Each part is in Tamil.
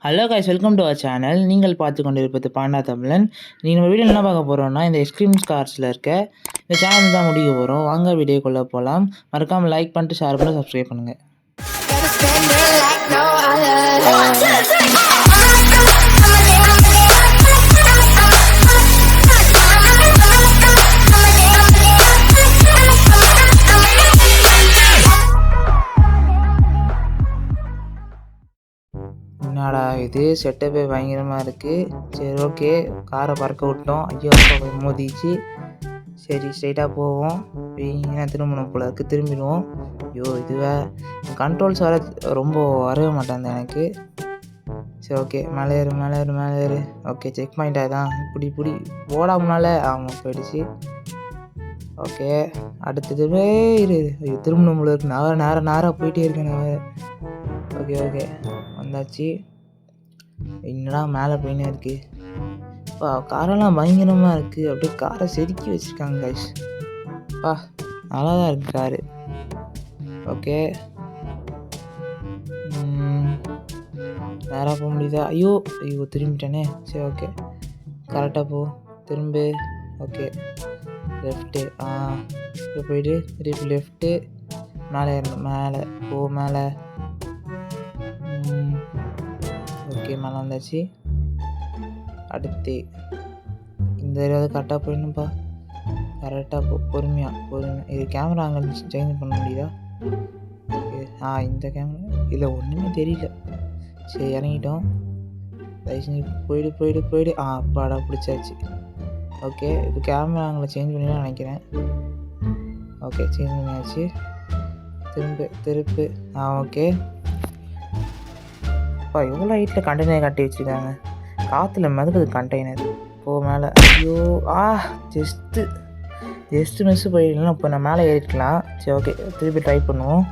Hello guys, welcome to our channel. நீங்கள் பார்த்து கொண்டு இருப்பது பாண்டா தமிழன். நீங்கள் நம்ம வீடியோ என்ன பார்க்க போகிறோம்னா, இந்த எக்ஸ்ட்ரீம் கார்ஸில் இருக்க இந்த சேனல் தான் முடிக்க போகிறோம். வாங்க வீடியோக்குள்ளே போகலாம். மறக்காமல் லைக் பண்ணிட்டு ஷேர் பண்ணி சப்ஸ்கிரைப் பண்ணுங்கள். என்னடா இது செட்டப்பே பயங்கரமாக இருக்குது. சரி, ஓகே, காரை பறக்க விட்டோம். ஐயோ போய் மோதிச்சு. சரி, ஸ்ட்ரைட்டாக போவோம். ஏன்னா திரும்பணும் போல இருக்குது, திரும்பிடுவோம். ஐயோ இதுவே கண்ட்ரோல்ஸ் ரொம்ப வரவே மாட்டேன் எனக்கு. சரி, ஓகே, மேலே ஏறு மேலே ஏறு மேலே ஏறு. ஓகே, செக் பாயிண்ட் ஆகிதான். இப்படி ஓடாமனால அவங்க போயிடுச்சு. ஓகே, அடுத்தது இரு. ஐயோ திரும்பணும் போல இருக்கு. நேராக போயிட்டே இருக்கேன் நான். ஓகே வந்தாச்சு. என்னடா மேலே போயினே இருக்குது. இப்போ காரெல்லாம் பயங்கரமாக இருக்குது. அப்படியே காரை செதுக்கி வச்சுருக்காங்க கைஸ். நல்லா தான் இருக்குது காரு. ஓகே, நேராக போக முடியுதா? ஐயோ திரும்பிட்டேனே. சரி, ஓகே, கரெக்டாக போ, திரும்பு. Okay, left. இப்போ போயிட்டு திருப்பி லெஃப்ட்டு. மேலே ஏறணும், மேலே போ, மேலே. ஓகே, மேலே வந்தாச்சு. அடுத்து இந்த ஏரியாவது கரெக்டாக போயிடணும்ப்பா. கரெக்டாக பொறுமையாக. இது கேமரா அங்கே சேஞ்ச் பண்ண முடியுதா? இந்த கேமரா இல்லை, ஒன்றுமே தெரியல. சரி, இறங்கிட்டோம். தயவுசெஞ்சு போயிடு. அப்பாடா பிடிச்சாச்சு. ஓகே, இப்போ கேமரா அங்கே சேஞ்ச் பண்ணிடலாம் நினைக்கிறேன். ஓகே, சேஞ்ச் பண்ணியாச்சு. திருப்பு. ஓகே. எவ்வளோ ஹைட்டில் கண்டெய்னர் கட்டி வச்சுருக்காங்க. காற்றுல மிதக்குது கண்டெய்னர். போ மேலே. ஐயோ ஜஸ்ட்டு மிஸ்ஸு போயிடலாம். இப்போ நான் மேலே ஏறிக்கலாம். சரி, ஓகே, திருப்பி ட்ரை பண்ணுவோம்.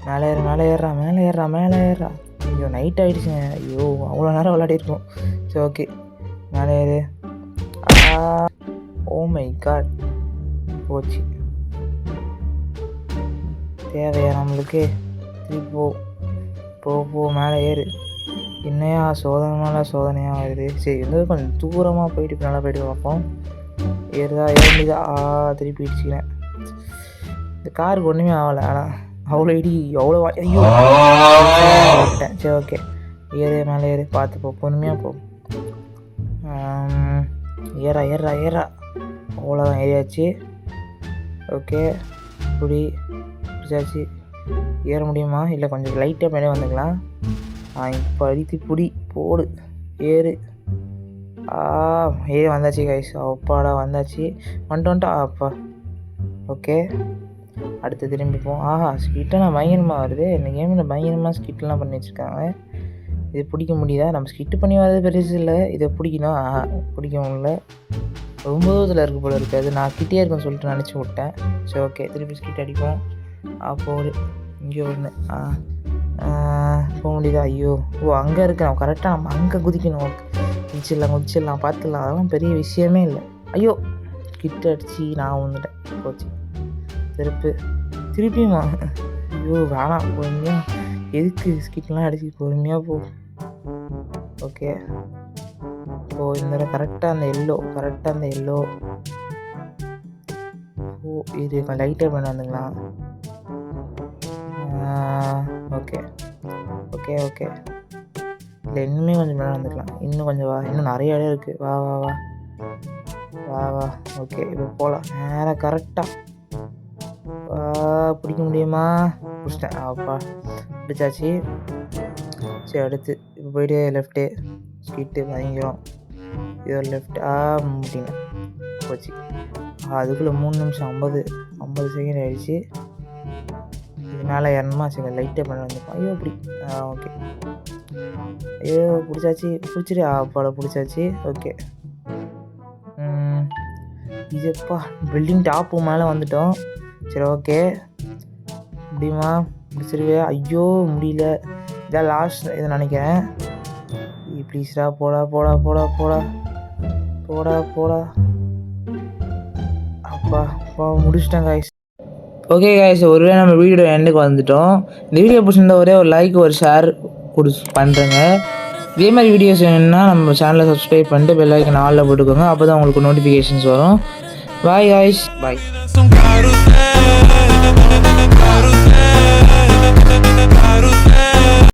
மேலே ஏறுறா. ஐயோ நைட் ஆகிடுச்சுங்க. ஐயோ அவ்வளோ நேரம் விளையாடிருக்கோம். சரி, ஓகே, மேலே ஏறு. ஓ மை காட், போச்சு. தேவையா நம்மளுக்கு? திருப்பி போ மேலே ஏறு. என்னையா சோதனை மேலே சோதனையாக வருது. சரி, கொஞ்சம் தூரமாக போயிட்டு நல்லா போயிட்டு பார்ப்போம். ஏற முடியுதா? திருப்பி இடிச்சுக்கிறேன். இந்த காருக்கு ஒன்றுமே ஆகலை. ஆனால் அவ்வளோ ஐயோ விட்டேன். சரி, ஓகே, மேலே ஏறு. பார்த்து போ, பொறுமையாக போ. ஏறா. அவ்வளோதான், ஏறியாச்சு. ஓகே, பிடிச்சாச்சு. ஏற முடியுமா? இல்லை, கொஞ்சம் லைட்டாக மேலே வந்துக்கலாம். இப்போ அடித்து போடு, ஏறு. வந்தாச்சு கைஸ். அப்பாடா வந்தாச்சு. வந்துட்டா. அப்பா ஓகே, அடுத்து திரும்பிப்போம். ஸ்கிட்டெல்லாம் பயங்கரமாக வருது. இந்த கேமில் பயங்கரமாக ஸ்கிட்டெல்லாம் பண்ணி வச்சுருக்காங்க. இது பிடிக்க முடியுதா? நம்ம ஸ்கிட்டு பண்ணி வரது பெருசு இல்லை. இதை பிடிக்கணும். பிடிக்க முடியல. ரொம்ப தூரத்தில் இருக்குது போல இருக்குது. அது நான் கிட்டே இருக்குன்னு சொல்லிட்டு நினச்சி விட்டேன். சரி, ஓகே, திருப்பி ஸ்கிட் அடிப்போம். போடு. இங்கே ஒன்று. போக முடியுதா? ஐயோ அங்கே இருக்கு. நம்ம கரெக்டாக நம்ம அங்கே குதிக்கணும். குதிச்சிடலாம் பார்த்துக்கலாம். அதெல்லாம் பெரிய விஷயமே இல்லை. ஐயோ கிட்ட அடித்து நான் வந்துட்டேன். போச்சு. திருப்பியுமா? ஐயோ வேணாம், பொறுமையாக. எதுக்கு ஸ்கிட்லாம் அடிச்சு பொறுமையாக போ. ஓகே, இந்த கரெக்டாக அந்த எல்லோ. இது கொஞ்சம் லைட்டாக பண்ண வந்துங்களா? ஓகே, இல்லை இன்னுமே கொஞ்சம் மேலே வந்துக்கலாம். இன்னும் கொஞ்சம் வா, இன்னும் நிறைய இடம் இருக்குது. வா. ஓகே, இப்போ போகலாம். நேராக கரெக்டாக பிடிக்க முடியுமா? பிடிச்சிட்டேன். பிடிச்சாச்சு. சரி, அடுத்து இப்போ போய்ட்டு லெஃப்ட்டு ஸ்கிட்டு வாங்கிக்கிறோம். இது ஒரு லெஃப்ட். முடிங்க, போச்சு. அதுக்குள்ளே 3 நிமிஷம் 50 செகண்ட் ஆகிடுச்சு. இது மேலே ஏறணுமா? சரி, லைட்டாக பண்ண வந்துருக்கோம். ஐயோ அப்படி. ஓகே, ஐயோ பிடிச்சிட்டு. பிடிச்சாச்சு. ஓகே, இதுப்பா பில்டிங் டாப்பு மேலே வந்துட்டோம். சரி, ஓகே, முடியுமா? பிடிச்சிருவே? ஐயோ முடியல. இதான் லாஸ்ட் இதை நினைக்கிறேன். ப்ளீஸ்டா, போடா. அப்பா முடிச்சிட்டேன் காய்ஸ். ஓகே காய்ஸ், ஒருவேளை நம்ம வீடியோ எண்டுக்கு வந்துட்டோம். இந்த வீடியோ பிடிச்சிருந்தா ஒரே ஒரு லைக், ஒரு ஷேர் பண்ணுறேங்க. இதே மாதிரி வீடியோஸ் வேணும்னா நம்ம சேனலை சப்ஸ்கிரைப் பண்ணிட்டு பெல் ஐக்கன் ஆலில் போட்டுக்கோங்க. அப்போ தான் உங்களுக்கு நோட்டிஃபிகேஷன்ஸ் வரும். பாய் காய்ஸ், பாய்.